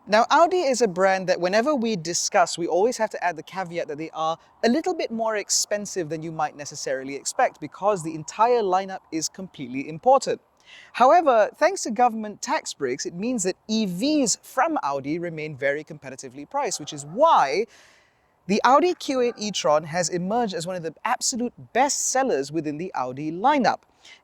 Now, Audi is a brand that whenever we discuss, we always have to add the caveat that they are a little bit more expensive than you might necessarily expect because the entire lineup is completely imported. However, thanks to government tax breaks, it means that EVs from Audi remain very competitively priced, which is why the Audi Q8 e-tron has emerged as one of the absolute best sellers within the Audi lineup.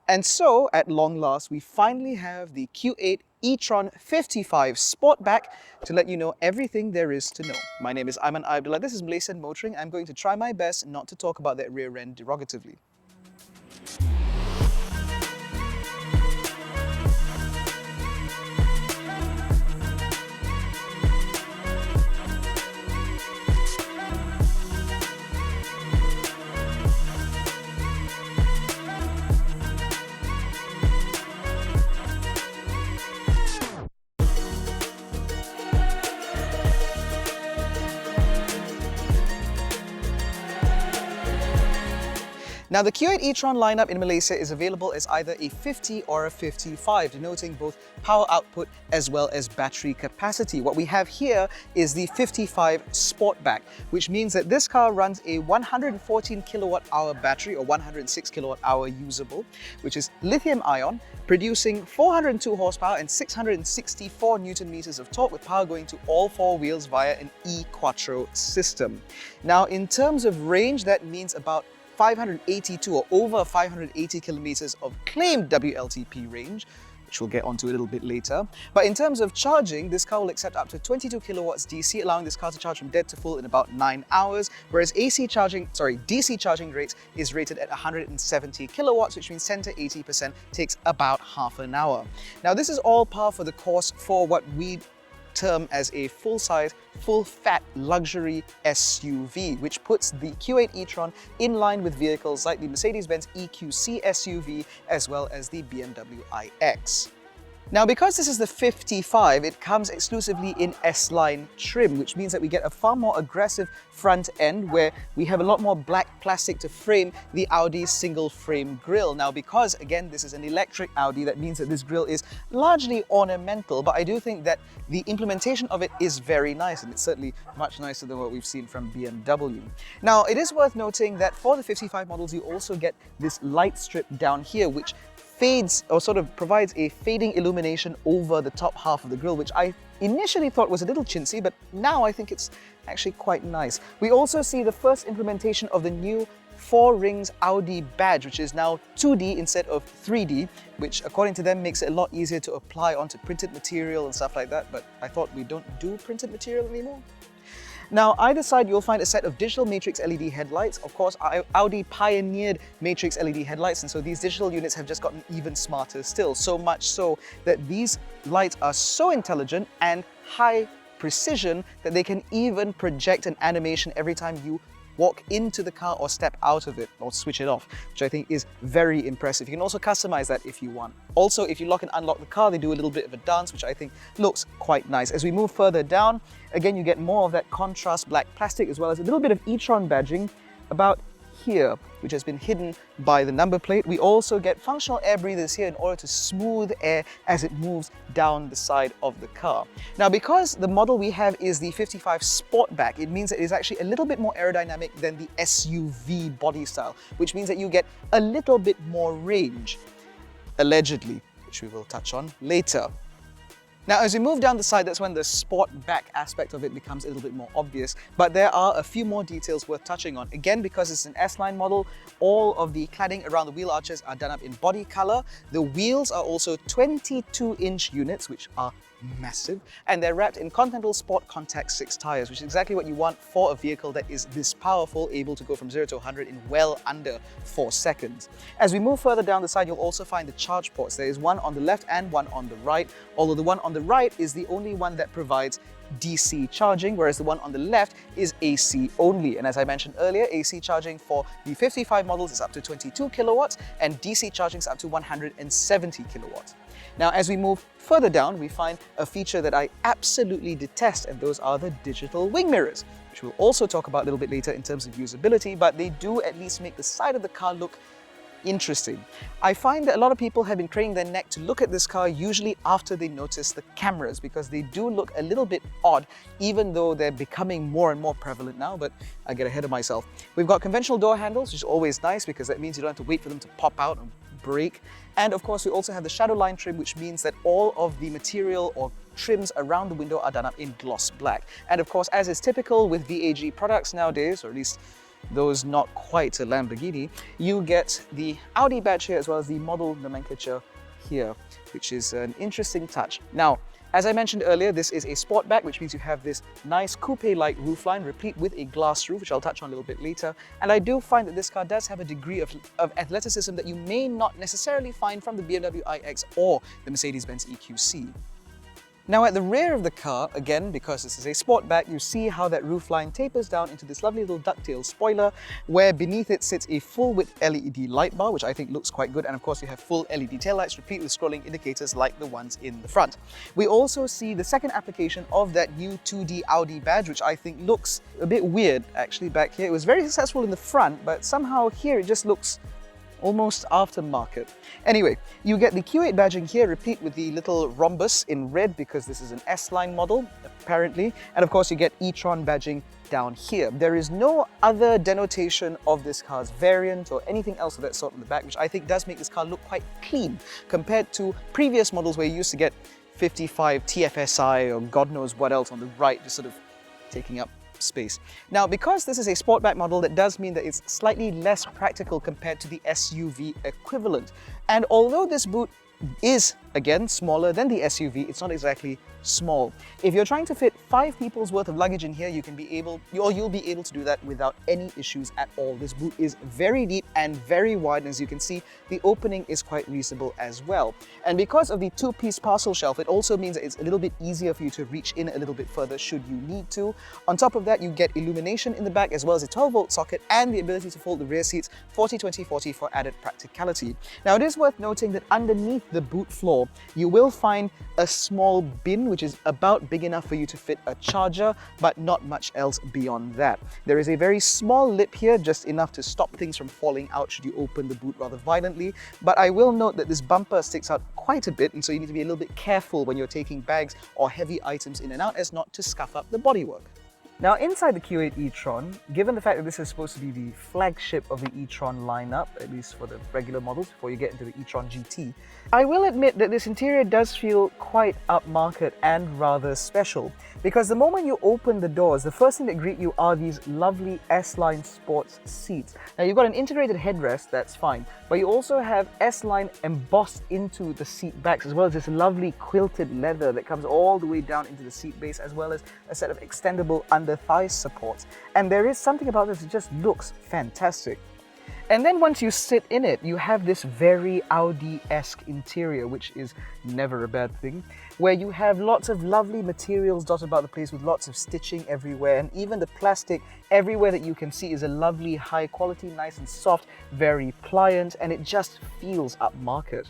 And so, at long last, we finally have the Q8 e-tron 55 Sportback to let you know everything there is to know. My name is AIMAN ABDULLAH, this is Malaysian Motoring. I'm going to try my best not to talk about that rear end derogatively. Now, the Q8 e-tron lineup in Malaysia is available as either a 50 or a 55, denoting both power output as well as battery capacity. What we have here is the 55 Sportback, which means that this car runs a 114 kilowatt hour battery, or 106 kilowatt hour usable, which is lithium ion, producing 402 horsepower and 664 Newton meters of torque, with power going to all four wheels via an E-Quattro system. Now, in terms of range, that means about 582 or over 580 kilometers of claimed WLTP range, which we'll get onto a little bit later. But in terms of charging, this car will accept up to 22 kilowatts DC, allowing this car to charge from dead to full in about 9 hours, whereas DC charging rates is rated at 170 kilowatts, which means 10 to 80% takes about half an hour. Now, this is all par for the course for what we term as a full-size, full-fat luxury SUV, which puts the Q8 e-tron in line with vehicles like the Mercedes-Benz EQC SUV as well as the BMW iX. Now, because this is the 55, it comes exclusively in S-Line trim, which means that we get a far more aggressive front end where we have a lot more black plastic to frame the Audi single frame grille. Now, because again, this is an electric Audi, that means that this grille is largely ornamental, but I do think that the implementation of it is very nice, and it's certainly much nicer than what we've seen from BMW. Now, it is worth noting that for the 55 models, you also get this light strip down here, which fades or sort of provides a fading illumination over the top half of the grille, which I initially thought was a little chintzy, but now I think it's actually quite nice. We also see the first implementation of the new 4 rings Audi badge, which is now 2D instead of 3D, which according to them makes it a lot easier to apply onto printed material and stuff like that, but I thought we don't do printed material anymore. Now, either side you'll find a set of digital matrix LED headlights. Of course, Audi pioneered matrix LED headlights, and so these digital units have just gotten even smarter still, so much so that these lights are so intelligent and high precision that they can even project an animation every time you walk into the car or step out of it or switch it off, which I think is very impressive. You can also customize that if you want. Also, if you lock and unlock the car, they do a little bit of a dance, which I think looks quite nice. As we move further down, again, you get more of that contrast black plastic as well as a little bit of e-tron badging about here, which has been hidden by the number plate. We also get functional air breathers here in order to smooth air as it moves down the side of the car. Now, because the model we have is the 55 Sportback, it means that it is actually a little bit more aerodynamic than the SUV body style, which means that you get a little bit more range, allegedly, which we will touch on later. Now, as we move down the side, that's when the Sportback aspect of it becomes a little bit more obvious, but there are a few more details worth touching on. Again, because it's an S-Line model, all of the cladding around the wheel arches are done up in body color. The wheels are also 22-inch units, which are massive, and they're wrapped in Continental Sport Contact 6 tires, which is exactly what you want for a vehicle that is this powerful, able to go from 0 to 100 in well under 4 seconds. As we move further down the side, you'll also find the charge ports. There is one on the left and one on the right, although the one on the right is the only one that provides DC charging, whereas the one on the left is AC only. And as I mentioned earlier, AC charging for the 55 models is up to 22 kilowatts and DC charging is up to 170 kilowatts. Now, as we move further down, we find a feature that I absolutely detest, and those are the digital wing mirrors, which we'll also talk about a little bit later in terms of usability, but they do at least make the side of the car look Interesting. I find that a lot of people have been craning their neck to look at this car usually after they notice the cameras, because they do look a little bit odd, even though they're becoming more and more prevalent now, but I get ahead of myself. We've got conventional door handles, which is always nice because that means you don't have to wait for them to pop out and break. And of course, we also have the shadow line trim, which means that all of the material or trims around the window are done up in gloss black. And of course, as is typical with VAG products nowadays, or at least those not quite a Lamborghini, you get the Audi badge here as well as the model nomenclature here, which is an interesting touch. Now, as I mentioned earlier, this is a Sportback, which means you have this nice coupe-like roofline replete with a glass roof, which I'll touch on a little bit later. And I do find that this car does have a degree of athleticism that you may not necessarily find from the BMW iX or the Mercedes-Benz EQC. Now at the rear of the car, again, because this is a Sportback, you see how that roofline tapers down into this lovely little ducktail spoiler, where beneath it sits a full-width LED light bar, which I think looks quite good. And of course, you have full LED taillights, replete with scrolling indicators like the ones in the front. We also see the second application of that new 2D Audi badge, which I think looks a bit weird actually back here. It was very successful in the front, but somehow here it just looks almost aftermarket. Anyway, you get the Q8 badging here, replete with the little rhombus in red because this is an S-line model, apparently. And of course, you get E-TRON badging down here. There is no other denotation of this car's variant or anything else of that sort on the back, which I think does make this car look quite clean compared to previous models where you used to get 55 TFSI or God knows what else on the right, just sort of taking up space. Now, because this is a Sportback model, that does mean that it's slightly less practical compared to the SUV equivalent. And although this boot is, again, smaller than the SUV, it's not exactly small. If you're trying to fit 5 people's worth of luggage in here, you'll be able to do that without any issues at all. This boot is very deep and very wide, and as you can see, the opening is quite reasonable as well. And because of the 2-piece parcel shelf, it also means that it's a little bit easier for you to reach in a little bit further should you need to. On top of that, you get illumination in the back as well as a 12-volt socket and the ability to fold the rear seats 40-20-40 for added practicality. Now, it is worth noting that underneath the boot floor, you will find a small bin which is about big enough for you to fit a charger, but not much else beyond that. There is a very small lip here, just enough to stop things from falling out should you open the boot rather violently. But I will note that this bumper sticks out quite a bit, and so you need to be a little bit careful when you're taking bags or heavy items in and out as not to scuff up the bodywork. Now, inside the Q8 e-tron, given the fact that this is supposed to be the flagship of the e-tron lineup, at least for the regular models before you get into the e-tron GT, I will admit that this interior does feel quite upmarket and rather special. Because the moment you open the doors, the first thing that greet you are these lovely S-Line sports seats. Now, you've got an integrated headrest, that's fine, but you also have S-Line embossed into the seat backs, as well as this lovely quilted leather that comes all the way down into the seat base, as well as a set of extendable under-thigh supports. And there is something about this that just looks fantastic. And then once you sit in it, you have this very Audi-esque interior, which is never a bad thing, where you have lots of lovely materials dotted about the place with lots of stitching everywhere, and even the plastic everywhere that you can see is a lovely high quality, nice and soft, very pliant, and it just feels upmarket.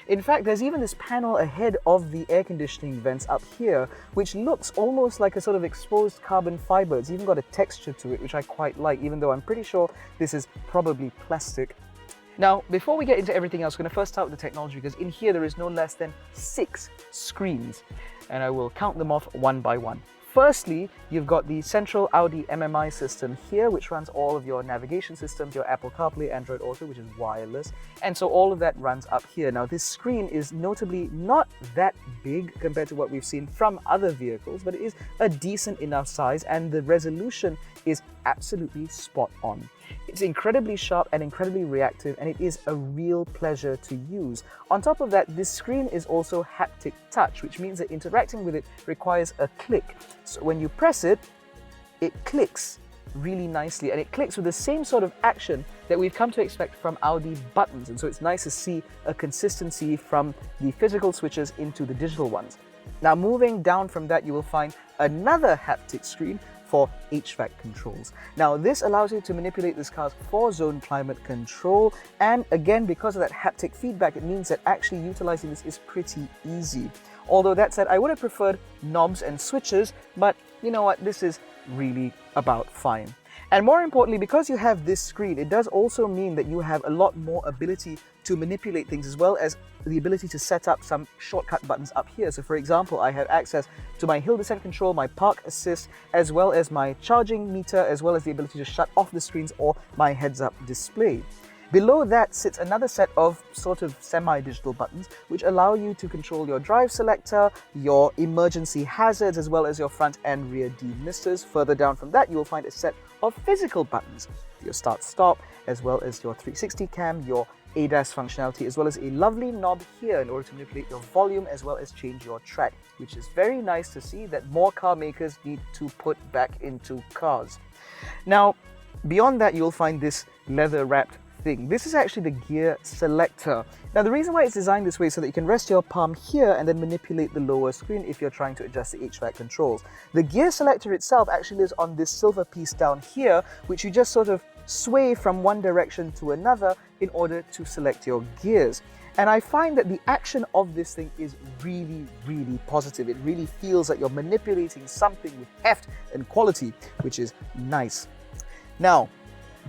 In fact, there's even this panel ahead of the air conditioning vents up here, which looks almost like a sort of exposed carbon fiber. It's even got a texture to it, which I quite like, even though I'm pretty sure this is probably plastic. Now, before we get into everything else, we're going to first start with the technology, because in here there is no less than 6 screens, and I will count them off one by one. Firstly, you've got the central Audi MMI system here, which runs all of your navigation systems, your Apple CarPlay, Android Auto, which is wireless. And so all of that runs up here. Now, this screen is notably not that big compared to what we've seen from other vehicles, but it is a decent enough size, and the resolution is absolutely spot on. It's incredibly sharp and incredibly reactive, and it is a real pleasure to use. On top of that, this screen is also haptic touch, which means that interacting with it requires a click. So when you press it, it clicks really nicely, and it clicks with the same sort of action that we've come to expect from Audi buttons. And so it's nice to see a consistency from the physical switches into the digital ones. Now, moving down from that, you will find another haptic screen for HVAC controls. Now, this allows you to manipulate this car's 4-zone climate control, and again, because of that haptic feedback, it means that actually utilizing this is pretty easy. Although that said, I would have preferred knobs and switches, but you know what, this is really about fine. And more importantly, because you have this screen, it does also mean that you have a lot more ability to manipulate things, as well as the ability to set up some shortcut buttons up here. So for example, I have access to my hill descent control, my park assist, as well as my charging meter, as well as the ability to shut off the screens or my heads-up display. Below that sits another set of sort of semi-digital buttons which allow you to control your drive selector, your emergency hazards, as well as your front and rear demisters. Further down from that, you will find a set of physical buttons, your start-stop, as well as your 360 cam, your ADAS functionality, as well as a lovely knob here in order to manipulate your volume as well as change your track, which is very nice to see that more car makers need to put back into cars. Now, beyond that, you'll find this leather-wrapped thing. This is actually the gear selector. Now, the reason why it's designed this way is so that you can rest your palm here and then manipulate the lower screen if you're trying to adjust the HVAC controls. The gear selector itself actually is on this silver piece down here, which you just sort of sway from one direction to another in order to select your gears. And I find that the action of this thing is really, really positive. It really feels like you're manipulating something with heft and quality, which is nice. Now,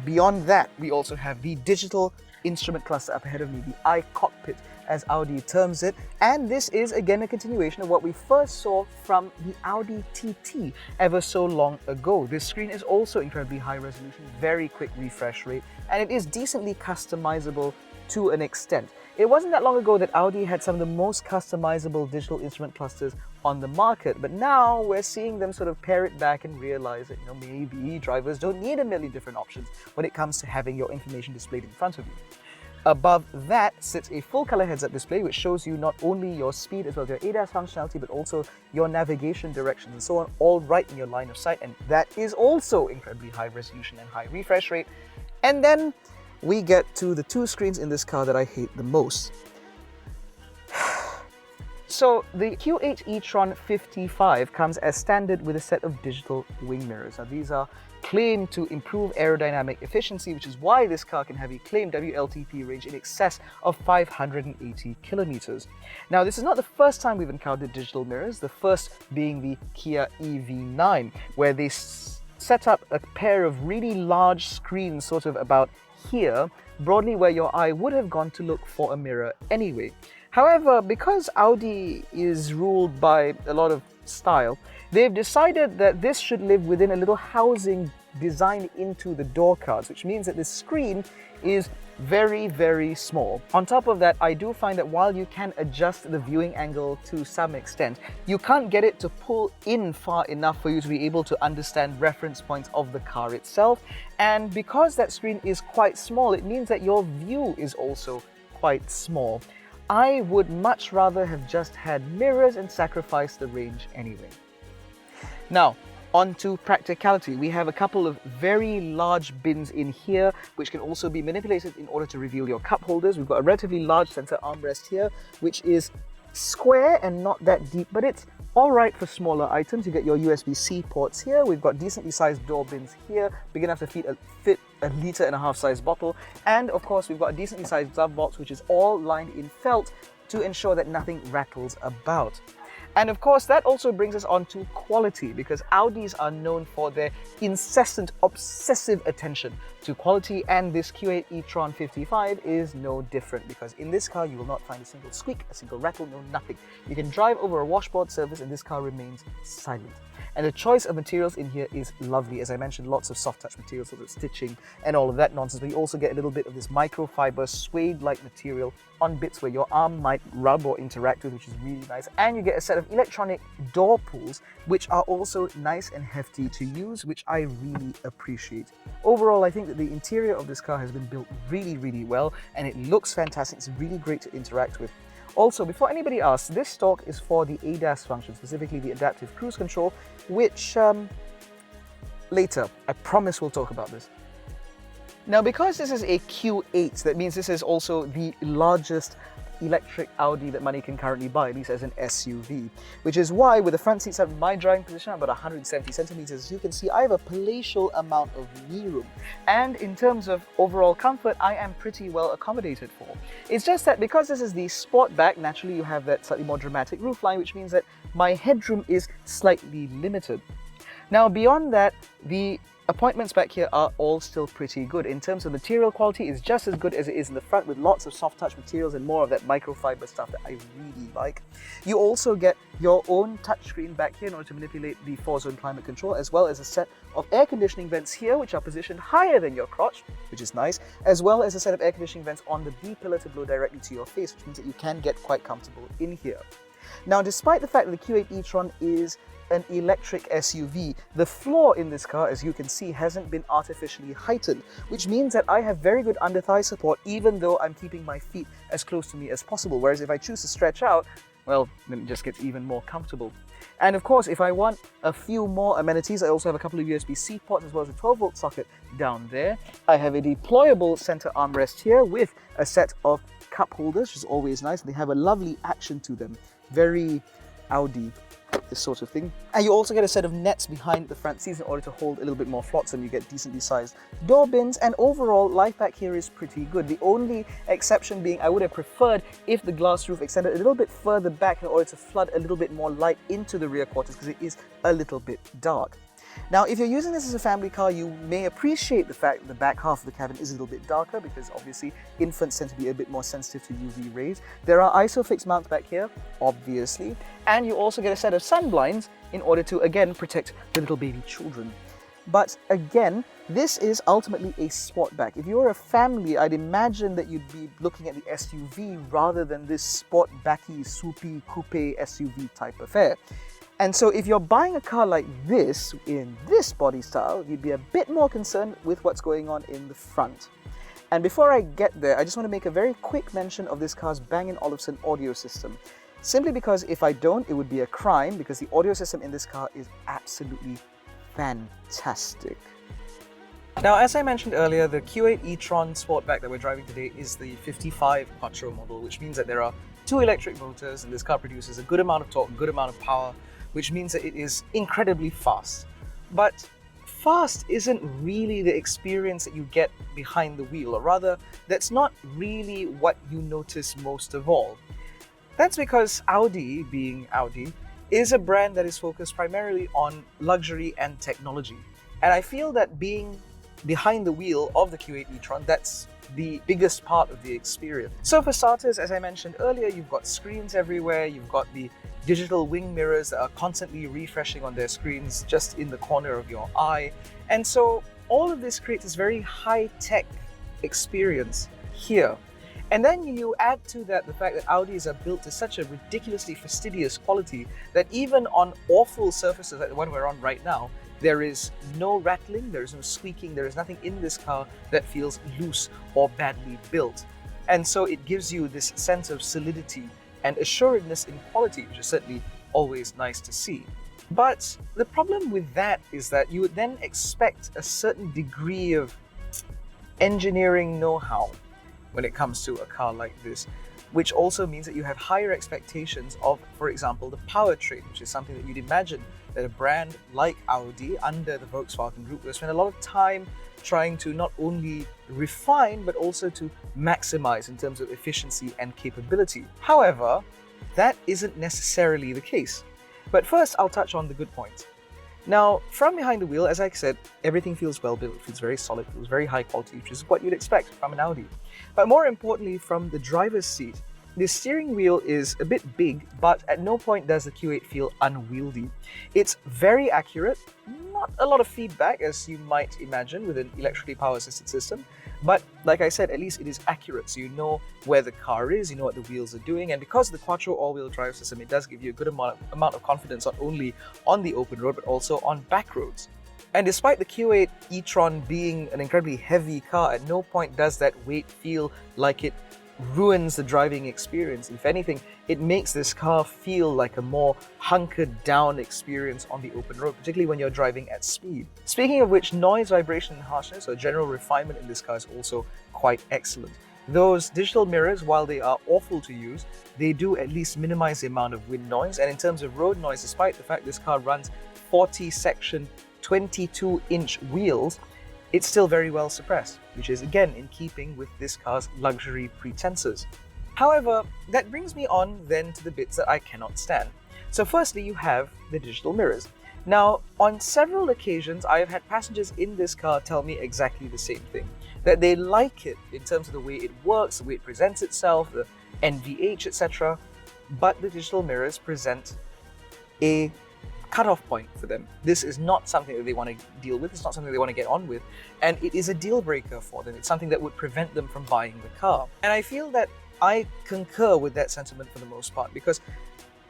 beyond that, we also have the digital instrument cluster up ahead of me, the iCockpit as Audi terms it. And this is again a continuation of what we first saw from the Audi TT ever so long ago. This screen is also incredibly high resolution, very quick refresh rate, and it is decently customizable to an extent. It wasn't that long ago that Audi had some of the most customizable digital instrument clusters on the market, but now we're seeing them sort of pare it back and realize that, maybe drivers don't need a million different options when it comes to having your information displayed in front of you. Above that sits a full color heads-up display which shows you not only your speed as well as your ADAS functionality, but also your navigation directions and so on, all right in your line of sight, and that is also incredibly high resolution and high refresh rate. And then we get to the two screens in this car that I hate the most. So the Q8 E-TRON 55 comes as standard with a set of digital wing mirrors. Now these are claimed to improve aerodynamic efficiency, which is why this car can have a claimed WLTP range in excess of 580 kilometers. Now this is not the first time we've encountered digital mirrors, the first being the Kia EV9, where they set up a pair of really large screens sort of about here, broadly where your eye would have gone to look for a mirror anyway. However, because Audi is ruled by a lot of style, they've decided that this should live within a little housing designed into the door cards, which means that this screen is very, very small. On top of that, I do find that while you can adjust the viewing angle to some extent, you can't get it to pull in far enough for you to be able to understand reference points of the car itself. And because that screen is quite small, it means that your view is also quite small. I would much rather have just had mirrors and sacrificed the range anyway. Now, on to practicality. We have a couple of very large bins in here, which can also be manipulated in order to reveal your cup holders. We've got a relatively large center armrest here, which is square and not that deep, but it's all right for smaller items. You get your USB-C ports here. We've got decently sized door bins here, big enough to fit a 1.5 litre size bottle. And of course, we've got a decently sized glove box, which is all lined in felt to ensure that nothing rattles about. And of course, that also brings us on to quality, because Audis are known for their incessant, obsessive attention to quality, and this Q8 E-TRON 55 is no different, because in this car you will not find a single squeak, a single rattle, no nothing. You can drive over a washboard surface and this car remains silent. And the choice of materials in here is lovely. As I mentioned, lots of soft touch materials, sort of stitching and all of that nonsense, but you also get a little bit of this microfiber suede-like material on bits where your arm might rub or interact with, which is really nice. And you get a set of electronic door pulls, which are also nice and hefty to use, which I really appreciate. Overall, I think that the interior of this car has been built really, really well, and it looks fantastic. It's really great to interact with. Also, before anybody asks, this stalk is for the ADAS function, specifically the adaptive cruise control, which later, I promise we'll talk about this. Now, because this is a Q8, that means this is also the largest electric Audi that money can currently buy, at least as an SUV, which is why with the front seats at my driving position, about 170 centimeters, as you can see, I have a palatial amount of knee room. And in terms of overall comfort, I am pretty well accommodated for. It's just that because this is the Sportback, naturally you have that slightly more dramatic roofline, which means that my headroom is slightly limited. Now, beyond that, the appointments back here are all still pretty good. In terms of material quality, it's just as good as it is in the front, with lots of soft touch materials and more of that microfiber stuff that I really like. You also get your own touchscreen back here in order to manipulate the 4-zone climate control, as well as a set of air conditioning vents here, which are positioned higher than your crotch, which is nice, as well as a set of air conditioning vents on the B pillar to blow directly to your face, which means that you can get quite comfortable in here. Now, despite the fact that the Q8 e-TRON is an electric SUV, the floor in this car, as you can see, hasn't been artificially heightened, which means that I have very good under-thigh support even though I'm keeping my feet as close to me as possible, whereas if I choose to stretch out, well, then it just gets even more comfortable. And of course, if I want a few more amenities, I also have a couple of USB-C ports as well as a 12-volt socket down there. I have a deployable center armrest here with a set of cup holders, which is always nice. They have a lovely action to them, very Audi, this sort of thing. And you also get a set of nets behind the front seats in order to hold a little bit more flotsam. You get decently sized door bins, and overall life back here is pretty good. The only exception being I would have preferred if the glass roof extended a little bit further back in order to flood a little bit more light into the rear quarters, because it is a little bit dark. Now, if you're using this as a family car, you may appreciate the fact that the back half of the cabin is a little bit darker, because obviously infants tend to be a bit more sensitive to UV rays. There are ISOFIX mounts back here, obviously, and you also get a set of sun blinds in order to, again, protect the little baby children. But again, this is ultimately a Sportback. If you're a family, I'd imagine that you'd be looking at the SUV rather than this Sportbacky, soupy, coupe SUV type affair. And so if you're buying a car like this, in this body style, you'd be a bit more concerned with what's going on in the front. And before I get there, I just want to make a very quick mention of this car's Bang & Olufsen audio system. Simply because if I don't, it would be a crime, because the audio system in this car is absolutely fantastic. Now, as I mentioned earlier, the Q8 e-TRON Sportback that we're driving today is the 55 Quattro model, which means that there are 2 electric motors, and this car produces a good amount of torque, a good amount of power, which means that it is incredibly fast. But fast isn't really the experience that you get behind the wheel, or rather, that's not really what you notice most of all. That's because Audi, being Audi, is a brand that is focused primarily on luxury and technology. And I feel that being behind the wheel of the Q8 e-TRON, that's the biggest part of the experience. So for starters, as I mentioned earlier, you've got screens everywhere, you've got the digital wing mirrors that are constantly refreshing on their screens just in the corner of your eye. And so all of this creates this very high-tech experience here. And then you add to that the fact that Audis are built to such a ridiculously fastidious quality that even on awful surfaces like the one we're on right now, there is no rattling, there is no squeaking, there is nothing in this car that feels loose or badly built. And so it gives you this sense of solidity and assuredness in quality, which is certainly always nice to see. But the problem with that is that you would then expect a certain degree of engineering know-how when it comes to a car like this, which also means that you have higher expectations of, for example, the powertrain, which is something that you'd imagine that a brand like Audi under the Volkswagen Group will spend a lot of time trying to not only refine, but also to maximize in terms of efficiency and capability. However, that isn't necessarily the case. But first, I'll touch on the good points. Now, from behind the wheel, as I said, everything feels well built, it feels very solid, it feels very high quality, which is what you'd expect from an Audi. But more importantly, from the driver's seat, the steering wheel is a bit big, but at no point does the Q8 feel unwieldy. It's very accurate, not a lot of feedback as you might imagine with an electrically power assisted system, but like I said, at least it is accurate, so you know where the car is, you know what the wheels are doing, and because of the Quattro all-wheel drive system, it does give you a good amount of confidence not only on the open road, but also on back roads. And despite the Q8 e-TRON being an incredibly heavy car, at no point does that weight feel like it ruins the driving experience. If anything, it makes this car feel like a more hunkered down experience on the open road, particularly when you're driving at speed. Speaking of which, noise, vibration, and harshness, or general refinement in this car is also quite excellent. Those digital mirrors, while they are awful to use, they do at least minimize the amount of wind noise. And in terms of road noise, despite the fact this car runs 40-section 22-inch wheels, it's still very well suppressed, which is again in keeping with this car's luxury pretenses. However, that brings me on then to the bits that I cannot stand. So firstly, you have the digital mirrors. Now, on several occasions, I have had passengers in this car tell me exactly the same thing, that they like it in terms of the way it works, the way it presents itself, the NVH, etc. But the digital mirrors present a cutoff point for them. This is not something that they want to deal with, it's not something they want to get on with, and it is a deal breaker for them. It's something that would prevent them from buying the car. And I feel that I concur with that sentiment for the most part, because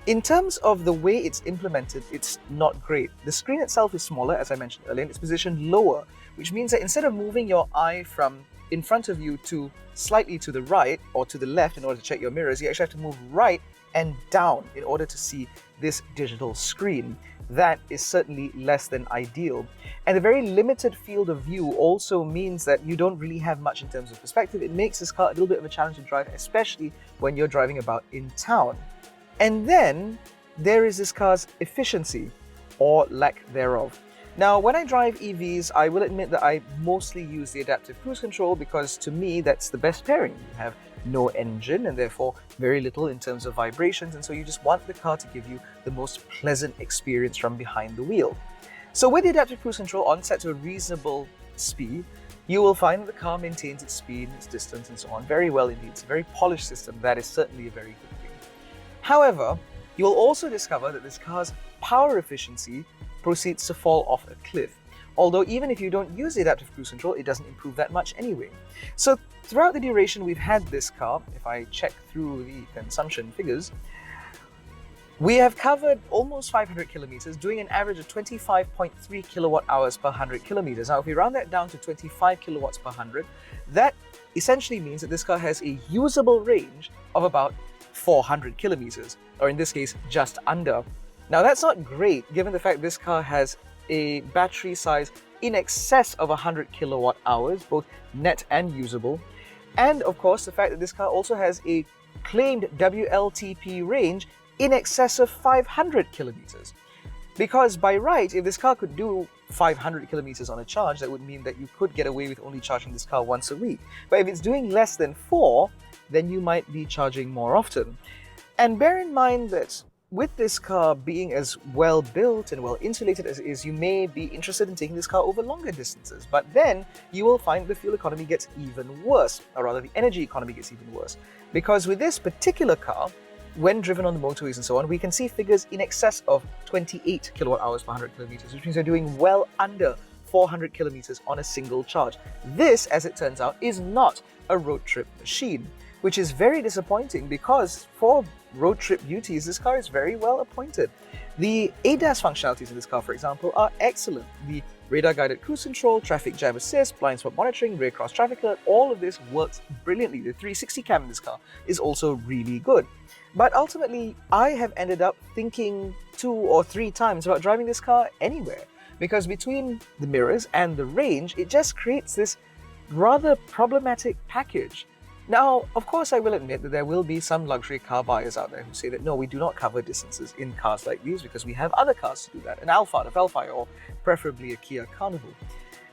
in terms of the way it's implemented, it's not great. The screen itself is smaller, as I mentioned earlier, and it's positioned lower, which means that instead of moving your eye from in front of you to slightly to the right or to the left in order to check your mirrors, you actually have to move right and down in order to see this digital screen. That is certainly less than ideal. And the very limited field of view also means that you don't really have much in terms of perspective. It makes this car a little bit of a challenge to drive, especially when you're driving about in town. And then there is this car's efficiency, or lack thereof. Now, when I drive EVs, I will admit that I mostly use the adaptive cruise control because to me, that's the best pairing. You have no engine and therefore very little in terms of vibrations, and so you just want the car to give you the most pleasant experience from behind the wheel. So with the adaptive cruise control on set to a reasonable speed, you will find that the car maintains its speed, its distance, and so on very well indeed. It's a very polished system. That is certainly a very good thing. However, you will also discover that this car's power efficiency proceeds to fall off a cliff. Although even if you don't use the adaptive cruise control, it doesn't improve that much anyway. So throughout the duration we've had this car, if I check through the consumption figures, we have covered almost 500 kilometers, doing an average of 25.3 kilowatt hours per 100 kilometers. Now, if we round that down to 25 kilowatts per 100, that essentially means that this car has a usable range of about 400 kilometers, or in this case, just under. Now, that's not great given the fact this car has a battery size in excess of 100 kilowatt hours, both net and usable. And of course, the fact that this car also has a claimed WLTP range in excess of 500 kilometers. Because by right, if this car could do 500 kilometers on a charge, that would mean that you could get away with only charging this car once a week. But if it's doing less than 4, then you might be charging more often. And bear in mind that with this car being as well built and well insulated as it is, you may be interested in taking this car over longer distances. But then you will find the fuel economy gets even worse, or rather the energy economy gets even worse. Because with this particular car, when driven on the motorways and so on, we can see figures in excess of 28 kilowatt hours per 100 kilometers, which means you're doing well under 400 kilometers on a single charge. This, as it turns out, is not a road trip machine, which is very disappointing because for road trip duties, this car is very well appointed. The ADAS functionalities in this car, for example, are excellent. The radar-guided cruise control, traffic jam assist, blind spot monitoring, rear cross traffic alert, all of this works brilliantly. The 360 cam in this car is also really good. But ultimately, I have ended up thinking 2 or 3 times about driving this car anywhere, because between the mirrors and the range, it just creates this rather problematic package. Now, of course, I will admit that there will be some luxury car buyers out there who say that no, we do not cover distances in cars like these because we have other cars to do that, an Alphard, a Velfire, or preferably a Kia Carnival.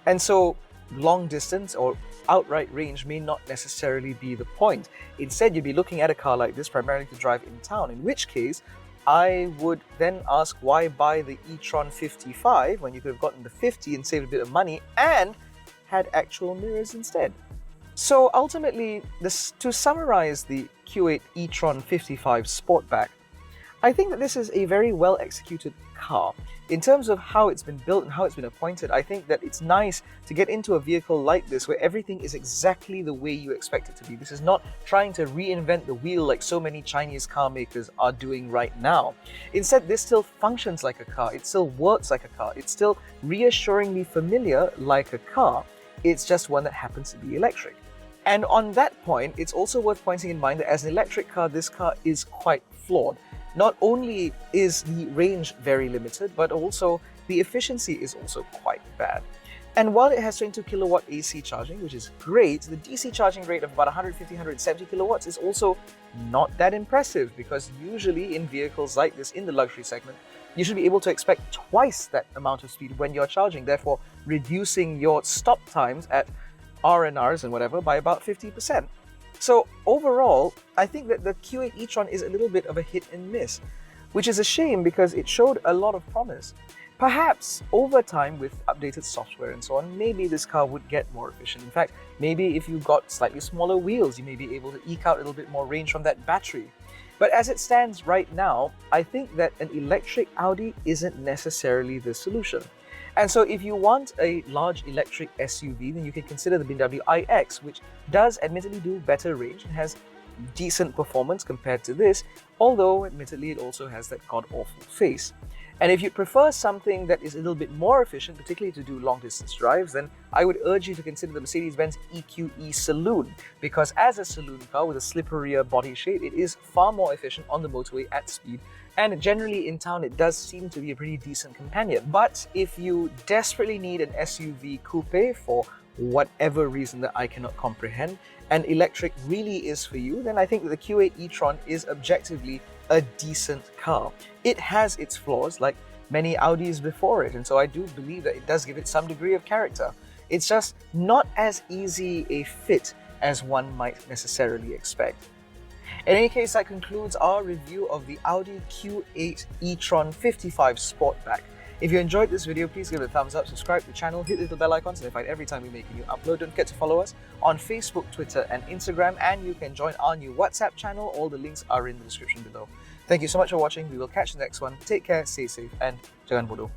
And so long distance or outright range may not necessarily be the point. Instead, you'd be looking at a car like this primarily to drive in town, in which case I would then ask why buy the E-TRON 55 when you could have gotten the 50 and saved a bit of money and had actual mirrors instead. So ultimately, to summarize the Q8 E-TRON 55 Sportback, I think that this is a very well executed car. In terms of how it's been built and how it's been appointed, I think that it's nice to get into a vehicle like this where everything is exactly the way you expect it to be. This is not trying to reinvent the wheel like so many Chinese car makers are doing right now. Instead, this still functions like a car. It still works like a car. It's still reassuringly familiar like a car. It's just one that happens to be electric. And on that point, it's also worth pointing in mind that as an electric car, this car is quite flawed. Not only is the range very limited, but also the efficiency is also quite bad. And while it has 22 kilowatt AC charging, which is great, the DC charging rate of about 150, 170 kilowatts is also not that impressive, because usually in vehicles like this, in the luxury segment, you should be able to expect twice that amount of speed when you're charging, therefore reducing your stop times at R&Rs and whatever by about 50%. So overall, I think that the Q8 e-TRON is a little bit of a hit and miss. which is a shame because it showed a lot of promise. Perhaps over time with updated software and so on, maybe this car would get more efficient. In fact, maybe if you got slightly smaller wheels, you may be able to eke out a little bit more range from that battery. But as it stands right now, I think that an electric Audi isn't necessarily the solution. And so if you want a large electric SUV, then you can consider the BMW iX, which does admittedly do better range and has decent performance compared to this, although admittedly it also has that god-awful face. And if you prefer something that is a little bit more efficient, particularly to do long-distance drives, then I would urge you to consider the Mercedes-Benz EQE Saloon, because as a saloon car with a slipperier body shape, it is far more efficient on the motorway at speed, and generally in town it does seem to be a pretty decent companion. But if you desperately need an SUV coupe for whatever reason that I cannot comprehend, and electric really is for you, then I think that the Q8 e-tron is objectively a decent car. It has its flaws like many Audis before it, and so I do believe that it does give it some degree of character. It's just not as easy a fit as one might necessarily expect. In any case, that concludes our review of the Audi Q8 e-tron 55 Sportback. If you enjoyed this video, please give it a thumbs up, subscribe to the channel, hit the little bell icon to notified every time we make a new upload. Don't forget to follow us on Facebook, Twitter and Instagram, and you can join our new WhatsApp channel. All the links are in the description below. Thank you so much for watching. We will catch you in the next one. Take care, stay safe, and jangan bodoh.